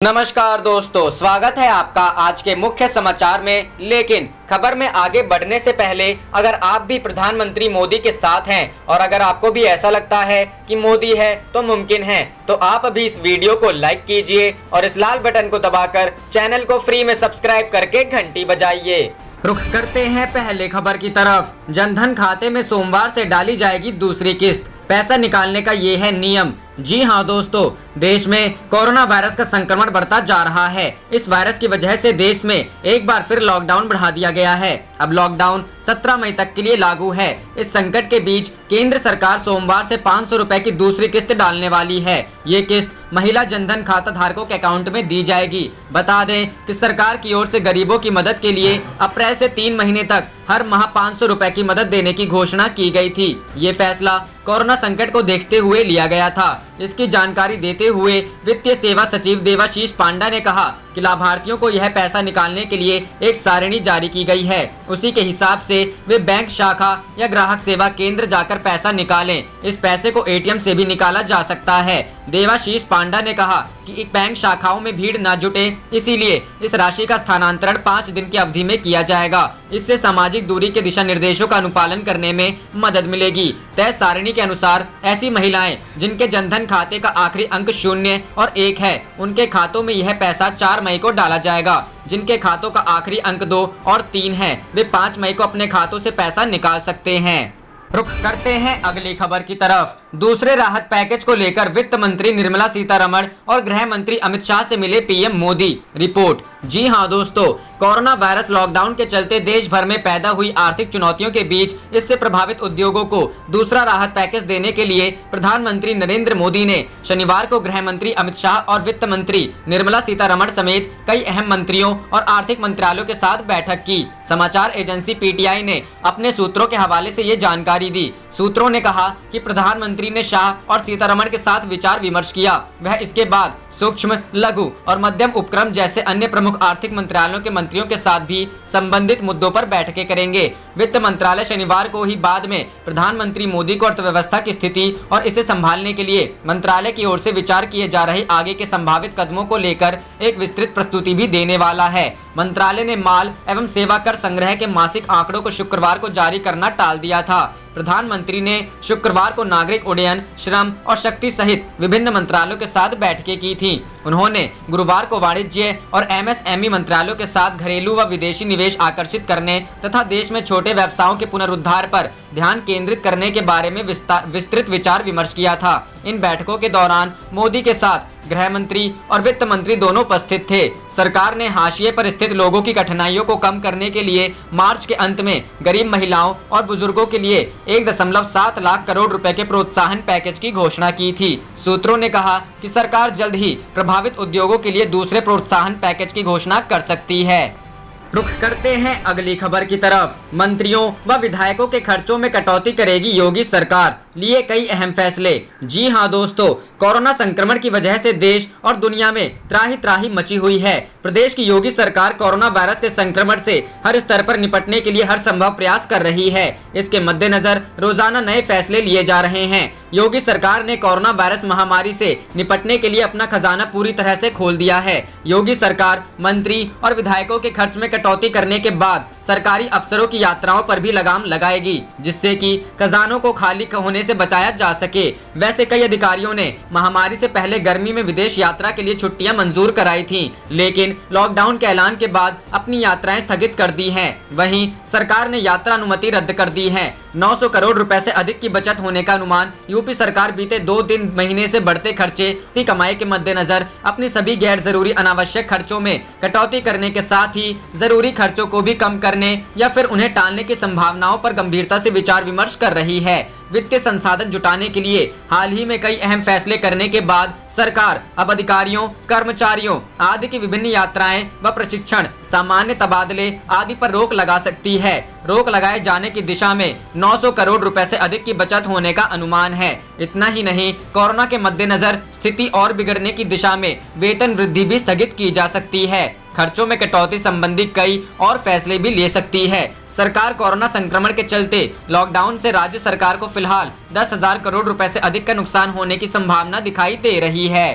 नमस्कार दोस्तों, स्वागत है आपका आज के मुख्य समाचार में। लेकिन खबर में आगे बढ़ने से पहले अगर आप भी प्रधानमंत्री मोदी के साथ हैं और अगर आपको भी ऐसा लगता है कि मोदी है तो मुमकिन है, तो आप अभी इस वीडियो को लाइक कीजिए और इस लाल बटन को दबाकर चैनल को फ्री में सब्सक्राइब करके घंटी बजाइए। रुख करते हैं पहले खबर की तरफ। जनधन खाते में सोमवार से डाली जाएगी दूसरी किस्त, पैसा निकालने का ये है नियम। जी हाँ दोस्तों, देश में कोरोना वायरस का संक्रमण बढ़ता जा रहा है। इस वायरस की वजह से देश में एक बार फिर लॉकडाउन बढ़ा दिया गया है। अब लॉकडाउन 17 मई तक के लिए लागू है। इस संकट के बीच केंद्र सरकार सोमवार से 500 रुपए की दूसरी किस्त डालने वाली है। ये किस्त महिला जनधन खाता धारकों के अकाउंट में दी जाएगी। बता दें कि सरकार की ओर से गरीबों की मदद के लिए अप्रैल से 3 महीने तक हर माह 500 रुपए की मदद देने की घोषणा की गई थी। ये फैसला कोरोना संकट को देखते हुए लिया गया था। इसकी जानकारी देते हुए वित्तीय सेवा सचिव देवाशीष पांडा ने कहा कि लाभार्थियों को यह पैसा निकालने के लिए एक सारणी जारी की गई है। उसी के हिसाब से वे बैंक शाखा या ग्राहक सेवा केंद्र जाकर पैसा निकालें। इस पैसे को एटीएम से भी निकाला जा सकता है। देवाशीष पांडा ने कहा कि बैंक शाखाओं में भीड़ न जुटे, इसीलिए इस राशि का स्थानांतरण 5 दिन की अवधि में किया जाएगा। इससे सामाजिक दूरी के दिशा निर्देशों का अनुपालन करने में मदद मिलेगी। तय सारणी के अनुसार ऐसी महिलाएं जिनके जनधन खाते का आखिरी अंक 0 और 1 है, उनके खातों में यह पैसा 4 मई को डाला जाएगा। जिनके खातों का आखिरी अंक 2 और 3 है, वे 5 मई को अपने खातों से पैसा निकाल सकते हैं। रुख करते हैं अगली खबर की तरफ। दूसरे राहत पैकेज को लेकर वित्त मंत्री निर्मला सीतारमण और गृह मंत्री अमित शाह से मिले पीएम मोदी। रिपोर्ट। जी हां दोस्तों, कोरोना वायरस लॉकडाउन के चलते देश भर में पैदा हुई आर्थिक चुनौतियों के बीच इससे प्रभावित उद्योगों को दूसरा राहत पैकेज देने के लिए प्रधानमंत्री नरेंद्र मोदी ने शनिवार को गृह मंत्री अमित शाह और वित्त मंत्री निर्मला सीतारमण समेत कई अहम मंत्रियों और आर्थिक मंत्रालयों के साथ बैठक की। समाचार एजेंसी पीटीआई ने अपने सूत्रों के हवाले से ये जानकारी दी। सूत्रों ने कहा कि प्रधानमंत्री ने शाह और सीतारमण के साथ विचार विमर्श किया। वह इसके बाद सूक्ष्म, लघु और मध्यम उपक्रम जैसे अन्य प्रमुख आर्थिक मंत्रालयों के मंत्रियों के साथ भी संबंधित मुद्दों पर बैठकें करेंगे। वित्त मंत्रालय शनिवार को ही बाद में प्रधानमंत्री मोदी को अर्थव्यवस्था की स्थिति और इसे संभालने के लिए मंत्रालय की ओर से विचार किए जा रहे आगे के संभावित कदमों को लेकर एक विस्तृत प्रस्तुति भी देने वाला है। मंत्रालय ने माल एवं सेवा कर संग्रह के मासिक आंकड़ों को शुक्रवार को जारी करना टाल दिया था। प्रधानमंत्री ने शुक्रवार को नागरिक उड्डयन, श्रम और शक्ति सहित विभिन्न मंत्रालयों के साथ बैठकें की थीं। उन्होंने गुरुवार को वाणिज्य और एमएसएमई मंत्रालयों के साथ घरेलू व विदेशी निवेश आकर्षित करने तथा देश में छोटे व्यवसायों के पुनरुद्धार पर ध्यान केंद्रित करने के बारे में विस्तृत विचार विमर्श किया था। इन बैठकों के दौरान मोदी के साथ गृह मंत्री और वित्त मंत्री दोनों उपस्थित थे। सरकार ने हाशिए पर स्थित लोगों की कठिनाइयों को कम करने के लिए मार्च के अंत में गरीब महिलाओं और बुजुर्गों के लिए 1.7 लाख करोड़ रुपए के प्रोत्साहन पैकेज की घोषणा की थी। सूत्रों ने कहा कि सरकार जल्द ही प्रभावित उद्योगों के लिए दूसरे प्रोत्साहन पैकेज की घोषणा कर सकती है। रुख करते हैं अगली खबर की तरफ। मंत्रियों व विधायकों के खर्चों में कटौती करेगी योगी सरकार, लिए कई अहम फैसले। जी हां दोस्तों, कोरोना संक्रमण की वजह से देश और दुनिया में त्राही त्राही मची हुई है। प्रदेश की योगी सरकार कोरोना वायरस के संक्रमण से हर स्तर पर निपटने के लिए हर संभव प्रयास कर रही है। इसके मद्देनजर रोजाना नए फैसले लिए जा रहे हैं। योगी सरकार ने कोरोना वायरस महामारी से निपटने के लिए अपना खजाना पूरी तरह से खोल दिया है। योगी सरकार मंत्री और विधायकों के खर्च में कटौती करने के बाद सरकारी अफसरों की यात्राओं पर भी लगाम लगाएगी, जिससे कि खजानों को खाली होने से बचाया जा सके। वैसे कई अधिकारियों ने महामारी से पहले गर्मी में विदेश यात्रा के लिए छुट्टियां मंजूर कराई थीं, लेकिन लॉकडाउन के ऐलान के बाद अपनी यात्राएं स्थगित कर दी हैं। वहीं सरकार ने यात्रा अनुमति रद्द कर दी है। 900 करोड़ रुपए से अधिक की बचत होने का अनुमान यूपी सरकार बीते 2 महीने से बढ़ते खर्चे की कमाई के मद्देनजर अपनी सभी गैर जरूरी अनावश्यक खर्चों में कटौती करने के साथ ही जरूरी खर्चों को भी कम करने या फिर उन्हें टालने की संभावनाओं पर गंभीरता से विचार विमर्श कर रही है। वित्तीय संसाधन जुटाने के लिए हाल ही में कई अहम फैसले करने के बाद सरकार अब अधिकारियों, कर्मचारियों आदि की विभिन्न यात्राएं व प्रशिक्षण, सामान्य तबादले आदि पर रोक लगा सकती है। रोक लगाए जाने की दिशा में 900 करोड़ रुपए से अधिक की बचत होने का अनुमान है। इतना ही नहीं, कोरोना के मद्देनजर स्थिति और बिगड़ने की दिशा में वेतन वृद्धि भी स्थगित की जा सकती है। खर्चों में कटौती संबंधी कई और फैसले भी ले सकती है। सरकार कोरोना संक्रमण के चलते लॉकडाउन से राज्य सरकार को फिलहाल 10,000 करोड़ रुपए से अधिक का नुकसान होने की संभावना दिखाई दे रही है।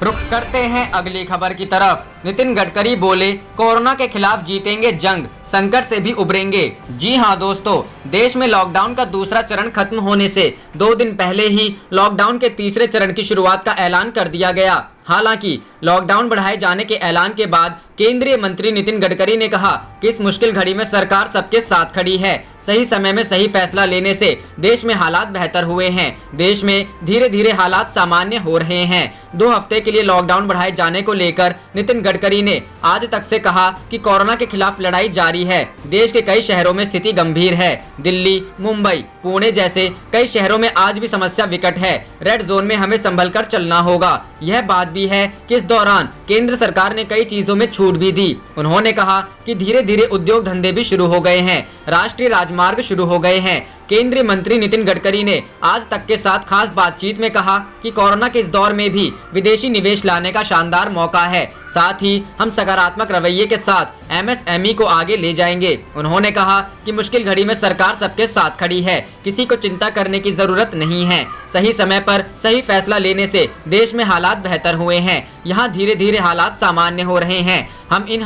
रुख करते हैं अगली खबर की तरफ। नितिन गडकरी बोले, कोरोना के खिलाफ जीतेंगे जंग, संकट से भी उबरेंगे। जी हां दोस्तों, देश में लॉकडाउन का दूसरा चरण खत्म होने से 2 दिन पहले ही लॉकडाउन के तीसरे चरण की शुरुआत का ऐलान कर दिया गया। हालांकि लॉकडाउन बढ़ाए जाने के ऐलान के बाद केंद्रीय मंत्री नितिन गडकरी ने कहा कि इस मुश्किल घड़ी में सरकार सबके साथ खड़ी है। सही समय में सही फैसला लेने से देश में हालात बेहतर हुए हैं। देश में धीरे धीरे हालात सामान्य हो रहे हैं। 2 हफ्ते के लिए लॉकडाउन बढ़ाए जाने को लेकर नितिन गडकरी ने आज तक से कहा कि कोरोना के खिलाफ लड़ाई जारी है। देश के कई शहरों में स्थिति गंभीर है। दिल्ली, मुंबई, पुणे जैसे कई शहरों में आज भी समस्या विकट है। रेड जोन में हमें संभल कर चलना होगा। यह बात भी है कि इस दौरान केंद्र सरकार ने कई चीजों में छूट भी दी। उन्होंने कहा कि धीरे धीरे उद्योग धंधे भी शुरू हो गए हैं, राष्ट्रीय राजमार्ग शुरू हो गए हैं। केंद्रीय मंत्री नितिन गडकरी ने आज तक के साथ खास बातचीत में कहा कि कोरोना के इस दौर में भी विदेशी निवेश लाने का शानदार मौका है। साथ ही हम सकारात्मक रवैये के साथ MSME को आगे ले जाएंगे। उन्होंने कहा कि मुश्किल घड़ी में सरकार सबके साथ खड़ी है, किसी को चिंता करने की जरूरत नहीं है। सही समय पर सही फैसला लेने से देश में हालात बेहतर हुए हैं। यहाँ धीरे धीरे हालात सामान्य हो रहे हैं। हम इन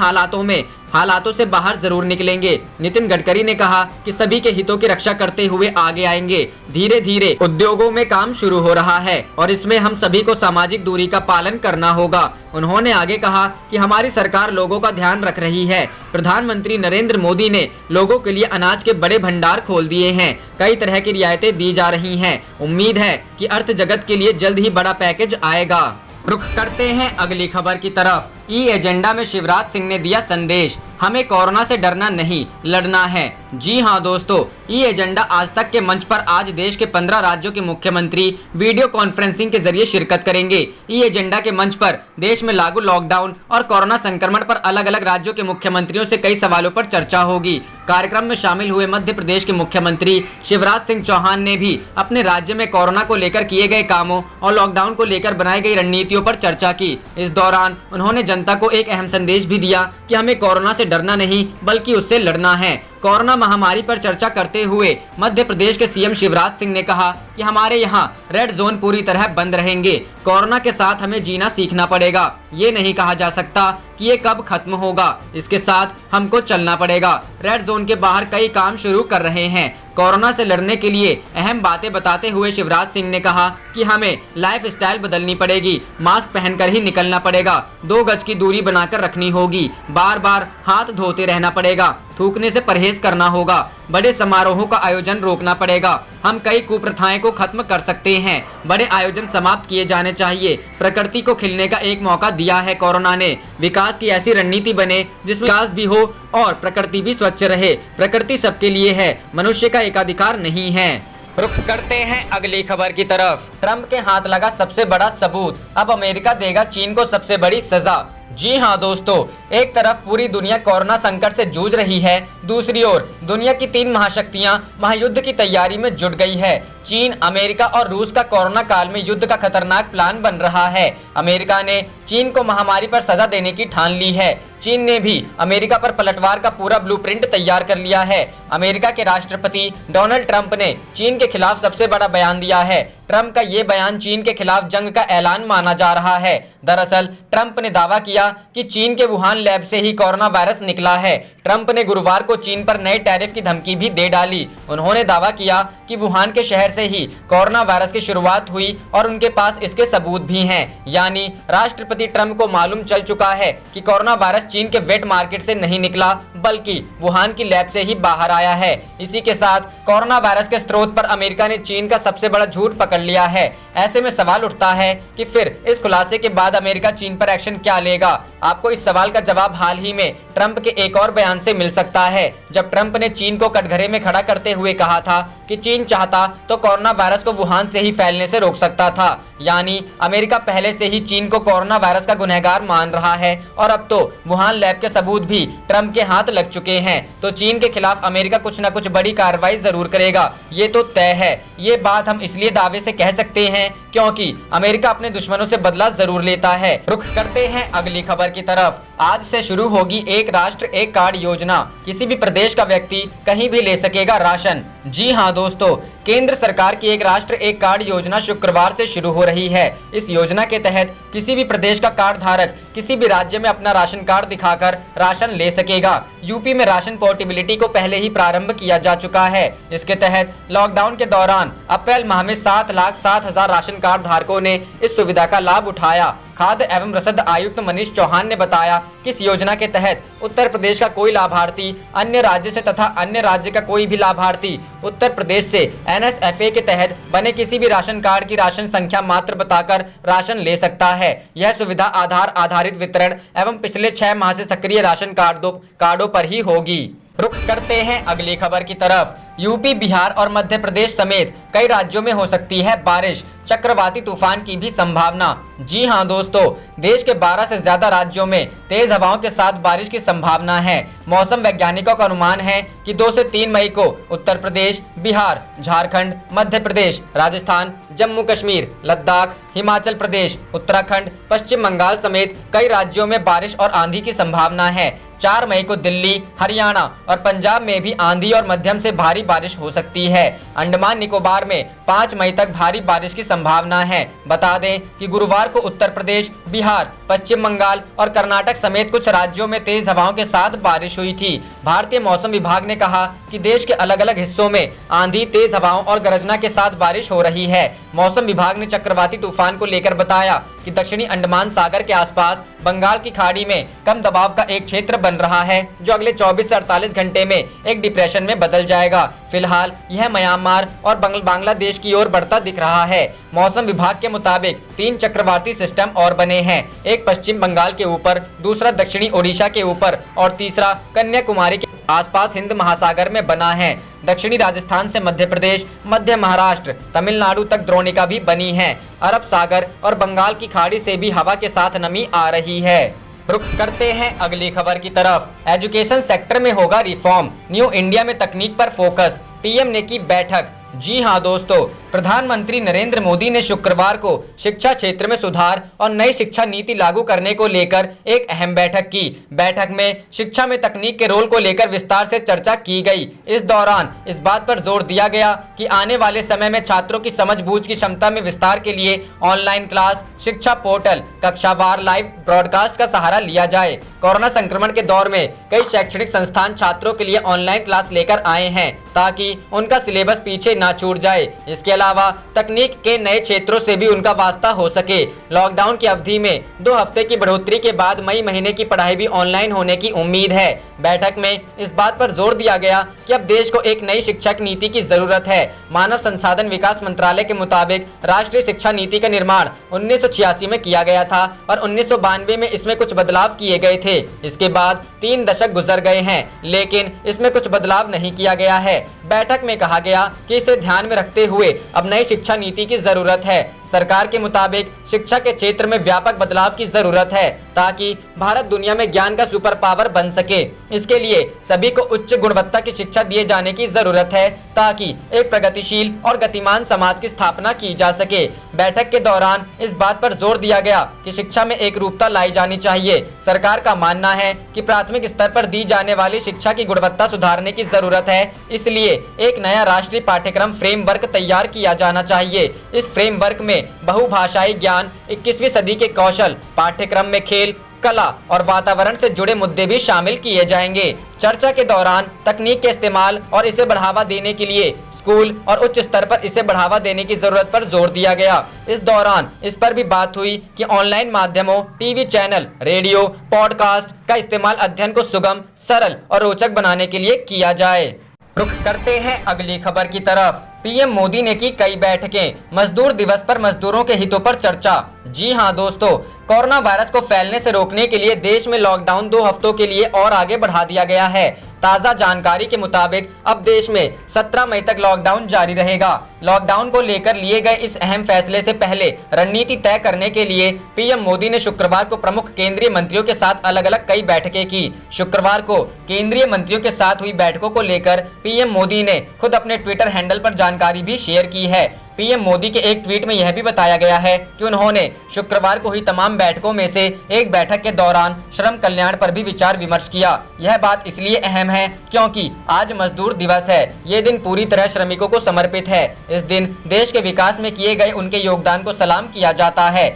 हालातों से बाहर जरूर निकलेंगे। नितिन गडकरी ने कहा कि सभी के हितों की रक्षा करते हुए आगे आएंगे। धीरे धीरे उद्योगों में काम शुरू हो रहा है और इसमें हम सभी को सामाजिक दूरी का पालन करना होगा। उन्होंने आगे कहा कि हमारी सरकार लोगों का ध्यान रख रही है। प्रधानमंत्री नरेंद्र मोदी ने लोगों के लिए अनाज के बड़े भंडार खोल दिए हैं। कई तरह की रियायतें दी जा रही हैं। उम्मीद है कि अर्थ जगत के लिए जल्द ही बड़ा पैकेज आएगा। रुख करते हैं अगली खबर की तरफ। एजेंडा में शिवराज सिंह ने दिया संदेश, हमें कोरोना से डरना नहीं, लड़ना है। जी हां दोस्तों, एजेंडा आज तक के मंच पर आज देश के 15 राज्यों के मुख्यमंत्री वीडियो कॉन्फ्रेंसिंग के जरिए शिरकत करेंगे। एजेंडा के मंच पर देश में लागू लॉकडाउन और कोरोना संक्रमण पर अलग अलग राज्यों के मुख्यमंत्रियों से कई सवालों पर चर्चा होगी। कार्यक्रम में शामिल हुए मध्य प्रदेश के मुख्यमंत्री शिवराज सिंह चौहान ने भी अपने राज्य में कोरोना को लेकर किए गए कामों और लॉकडाउन को लेकर बनाई गई रणनीतियों पर चर्चा की। इस दौरान उन्होंने जनता को एक अहम संदेश भी दिया कि हमें कोरोना से डरना नहीं बल्कि उससे लड़ना है। कोरोना महामारी पर चर्चा करते हुए मध्य प्रदेश के सीएम शिवराज सिंह ने कहा कि हमारे यहाँ रेड जोन पूरी तरह बंद रहेंगे। कोरोना के साथ हमें जीना सीखना पड़ेगा। ये नहीं कहा जा सकता कि ये कब खत्म होगा, इसके साथ हमको चलना पड़ेगा। रेड जोन के बाहर कई काम शुरू कर रहे हैं। कोरोना से लड़ने के लिए अहम बातें बताते हुए शिवराज सिंह ने कहा कि हमें लाइफ स्टाइल बदलनी पड़ेगी, मास्क पहनकर ही निकलना पड़ेगा, 2 गज की दूरी बनाकर रखनी होगी, बार बार हाथ धोते रहना पड़ेगा, थूकने से परहेज करना होगा, बड़े समारोहों का आयोजन रोकना पड़ेगा। हम कई कुप्रथाएं को खत्म कर सकते हैं। बड़े आयोजन समाप्त किए जाने चाहिए। प्रकृति को खिलने का एक मौका दिया है कोरोना ने। विकास की ऐसी रणनीति बने जिसमें विकास भी हो और प्रकृति भी स्वच्छ रहे। प्रकृति सबके लिए है, मनुष्य का एकाधिकार नहीं है। रुख करते हैं अगली खबर की तरफ। ट्रंप के हाथ लगा सबसे बड़ा सबूत, अब अमेरिका देगा चीन को सबसे बड़ी सजा। जी हां दोस्तों, एक तरफ पूरी दुनिया कोरोना संकट से जूझ रही है, दूसरी ओर दुनिया की 3 महाशक्तियां महायुद्ध की तैयारी में जुट गई है। चीन, अमेरिका और रूस का कोरोना काल में युद्ध का खतरनाक प्लान बन रहा है। अमेरिका ने चीन को महामारी पर सजा देने की ठान ली है। चीन ने भी अमेरिका पर पलटवार का पूरा ब्लूप्रिंट तैयार कर लिया है। अमेरिका के राष्ट्रपति डोनाल्ड ट्रंप ने चीन के खिलाफ सबसे बड़ा बयान दिया है। ट्रंप का ये बयान चीन के खिलाफ जंग का ऐलान माना जा रहा है। दरअसल ट्रंप ने दावा किया कि चीन के वुहान लैब से ही कोरोना वायरस निकला है। ट्रंप ने गुरुवार को चीन पर नए टैरिफ की धमकी भी दे डाली। उन्होंने दावा किया कि वुहान के शहर से ही कोरोना वायरस की शुरुआत हुई और उनके पास इसके सबूत भी हैं। यानी राष्ट्रपति ट्रंप को मालूम चल चुका है कि कोरोना वायरस चीन के वेट मार्केट से नहीं निकला बल्कि वुहान की लैब से ही बाहर आया है। इसी के साथ कोरोना वायरस के स्रोत पर अमेरिका ने चीन का सबसे बड़ा झूठ पकड़ लिया है। ऐसे में सवाल उठता है कि फिर इस खुलासे के बाद अमेरिका चीन पर एक्शन क्या लेगा। आपको इस सवाल का जवाब हाल ही में ट्रंप के एक और बयान से मिल सकता है, जब ट्रंप ने चीन को कटघरे में खड़ा करते हुए कहा था कि चीन चाहता तो कोरोना वायरस को वुहान से ही फैलने से रोक सकता था। यानी अमेरिका पहले से ही चीन को कोरोना वायरस का गुनहगार मान रहा है और अब तो वुहान लैब के सबूत भी ट्रंप के हाथ लग चुके हैं। तो चीन के खिलाफ अमेरिका कुछ न कुछ बड़ी कार्रवाई जरूर करेगा, ये तो तय है। ये बात हम इसलिए दावे से कह सकते हैं क्योंकि अमेरिका अपने दुश्मनों से बदला जरूर लेता है। रुख करते हैं अगली खबर की तरफ। आज से शुरू होगी एक राष्ट्र एक कार्ड योजना। किसी भी प्रदेश का व्यक्ति कहीं भी ले सकेगा राशन। जी हां दोस्तों, केंद्र सरकार की एक राष्ट्र एक कार्ड योजना शुक्रवार से शुरू हो रही है। इस योजना के तहत किसी भी प्रदेश का कार्ड धारक किसी भी राज्य में अपना राशन कार्ड दिखाकर राशन ले सकेगा। यूपी में राशन पोर्टेबिलिटी को पहले ही प्रारंभ किया जा चुका है। इसके तहत लॉकडाउन के दौरान अप्रैल माह में 7,07,000 राशन कार्ड धारकों ने इस सुविधा का लाभ उठाया। खाद्य एवं रसद आयुक्त मनीष चौहान ने बताया कि इस योजना के तहत उत्तर प्रदेश का कोई लाभार्थी अन्य राज्य से तथा अन्य राज्य का कोई भी लाभार्थी उत्तर प्रदेश से NSFA के तहत बने किसी भी राशन कार्ड की राशन संख्या मात्र बताकर राशन ले सकता है। यह सुविधा आधार आधारित वितरण एवं पिछले 6 माह से सक्रिय राशन कार्डों पर ही होगी। रुख करते हैं अगली खबर की तरफ। यूपी, बिहार और मध्य प्रदेश समेत कई राज्यों में हो सकती है बारिश, चक्रवाती तूफान की भी संभावना। जी हां दोस्तों, देश के 12 से ज्यादा राज्यों में तेज हवाओं के साथ बारिश की संभावना है। मौसम वैज्ञानिकों का अनुमान है कि 2 से 3 मई को उत्तर प्रदेश, बिहार, झारखंड, मध्य प्रदेश, राजस्थान, जम्मू कश्मीर, लद्दाख, हिमाचल प्रदेश, उत्तराखंड, पश्चिम बंगाल समेत कई राज्यों में बारिश और आंधी की संभावना है। 4 मई को दिल्ली, हरियाणा और पंजाब में भी आंधी और मध्यम से भारी बारिश हो सकती है। अंडमान निकोबार में 5 मई तक भारी बारिश की संभावना है। बता दें कि गुरुवार को उत्तर प्रदेश, बिहार, पश्चिम बंगाल और कर्नाटक समेत कुछ राज्यों में तेज हवाओं के साथ बारिश हुई थी। भारतीय मौसम विभाग ने कहा कि देश के अलग अलग हिस्सों में आंधी, तेज हवाओं और गरजना के साथ बारिश हो रही है। मौसम विभाग ने चक्रवाती तूफान को लेकर बताया कि दक्षिणी अंडमान सागर के आसपास बंगाल की खाड़ी में कम दबाव का एक क्षेत्र बन रहा है, जो अगले 24 से 48 घंटे में एक डिप्रेशन में बदल जाएगा। फिलहाल यह म्यांमार और बांग्लादेश की ओर बढ़ता दिख रहा है। मौसम विभाग के मुताबिक 3 चक्रवाती सिस्टम और बने हैं। एक पश्चिम बंगाल के ऊपर, दूसरा दक्षिणी ओडिशा के ऊपर और तीसरा कन्याकुमारी के आसपास हिंद महासागर में बना है। दक्षिणी राजस्थान से मध्य प्रदेश, मध्य महाराष्ट्र, तमिलनाडु तक द्रोणिका भी बनी है। अरब सागर और बंगाल की खाड़ी से भी हवा के साथ नमी आ रही है। रुख करते हैं अगली खबर की तरफ। एजुकेशन सेक्टर में होगा रिफॉर्म, न्यू इंडिया में तकनीक पर फोकस, पीएम ने की बैठक। जी हां दोस्तों, प्रधानमंत्री नरेंद्र मोदी ने शुक्रवार को शिक्षा क्षेत्र में सुधार और नई शिक्षा नीति लागू करने को लेकर एक अहम बैठक की। बैठक में शिक्षा में तकनीक के रोल को लेकर विस्तार से चर्चा की गई। इस दौरान इस बात पर जोर दिया गया कि आने वाले समय में छात्रों की समझ-बूझ की क्षमता में विस्तार के लिए ऑनलाइन क्लास, शिक्षा पोर्टल, कक्षावार लाइव ब्रॉडकास्ट का सहारा लिया जाए। कोरोना संक्रमण के दौर में कई शैक्षणिक संस्थान छात्रों के लिए ऑनलाइन क्लास लेकर आए हैं ताकि उनका सिलेबस पीछे ना छूट जाए। इसके अलावा तकनीक के नए क्षेत्रों से भी उनका वास्ता हो सके। लॉकडाउन की अवधि में 2 हफ्ते की बढ़ोतरी के बाद मई महीने की पढ़ाई भी ऑनलाइन होने की उम्मीद है। बैठक में इस बात पर जोर दिया गया कि अब देश को एक नई शिक्षा नीति की जरूरत है। मानव संसाधन विकास मंत्रालय के मुताबिक राष्ट्रीय शिक्षा नीति का निर्माण 1986 में किया गया था और 1992 में इसमें कुछ बदलाव किए गए थे। इसके बाद 3 दशक गुजर गए हैं, लेकिन इसमें कुछ बदलाव नहीं किया गया है। बैठक में कहा गया कि इसे ध्यान में रखते हुए अब नई शिक्षा नीति की जरूरत है। सरकार के मुताबिक शिक्षा के क्षेत्र में व्यापक बदलाव की जरूरत है ताकि भारत दुनिया में ज्ञान का सुपर पावर बन सके। इसके लिए सभी को उच्च गुणवत्ता की शिक्षा दिए जाने की जरूरत है ताकि एक प्रगतिशील और गतिमान समाज की स्थापना की जा सके। बैठक के दौरान इस बात पर जोर दिया गया कि शिक्षा में एक रूपता लाई जानी चाहिए। सरकार का मानना है कि प्राथमिक स्तर पर दी जाने वाली शिक्षा की गुणवत्ता सुधारने की जरूरत है, इसलिए एक नया राष्ट्रीय पाठ्यक्रम फ्रेमवर्क तैयार किया जाना चाहिए। इस फ्रेमवर्क में बहुभाषाई ज्ञान, 21वीं सदी के कौशल, पाठ्यक्रम में खेल, कला और वातावरण से जुड़े मुद्दे भी शामिल किए जाएंगे। चर्चा के दौरान तकनीक के इस्तेमाल और इसे बढ़ावा देने के लिए स्कूल और उच्च स्तर पर इसे बढ़ावा देने की जरूरत पर जोर दिया गया। इस दौरान इस पर भी बात हुई कि ऑनलाइन माध्यमों, टीवी चैनल, रेडियो, पॉडकास्ट का इस्तेमाल अध्ययन को सुगम, सरल और रोचक बनाने के लिए किया जाए। रुख करते हैं अगली खबर की तरफ। पीएम मोदी ने की कई बैठकें, मजदूर दिवस पर मजदूरों के हितों पर चर्चा। जी हां दोस्तों, कोरोना वायरस को फैलने से रोकने के लिए देश में लॉकडाउन 2 हफ्तों के लिए और आगे बढ़ा दिया गया है। ताज़ा जानकारी के मुताबिक अब देश में 17 मई तक लॉकडाउन जारी रहेगा। लॉकडाउन को लेकर लिए गए इस अहम फैसले से पहले रणनीति तय करने के लिए पीएम मोदी ने शुक्रवार को प्रमुख केंद्रीय मंत्रियों के साथ अलग अलग कई बैठकें की। शुक्रवार को केंद्रीय मंत्रियों के साथ हुई बैठकों को लेकर पीएम मोदी ने खुद अपने ट्विटर हैंडल पर जानकारी भी शेयर की है। पीएम मोदी के एक ट्वीट में यह भी बताया गया है कि उन्होंने शुक्रवार को हुई तमाम बैठकों में से एक बैठक के दौरान श्रम कल्याण पर भी विचार विमर्श किया। यह बात इसलिए अहम है क्योंकि आज मजदूर दिवस है। ये दिन पूरी तरह श्रमिकों को समर्पित है। इस दिन देश के विकास में किए गए उनके योगदान को सलाम किया जाता है।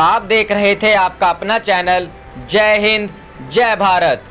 आप देख रहे थे आपका अपना चैनल जय हिंद जय भारत।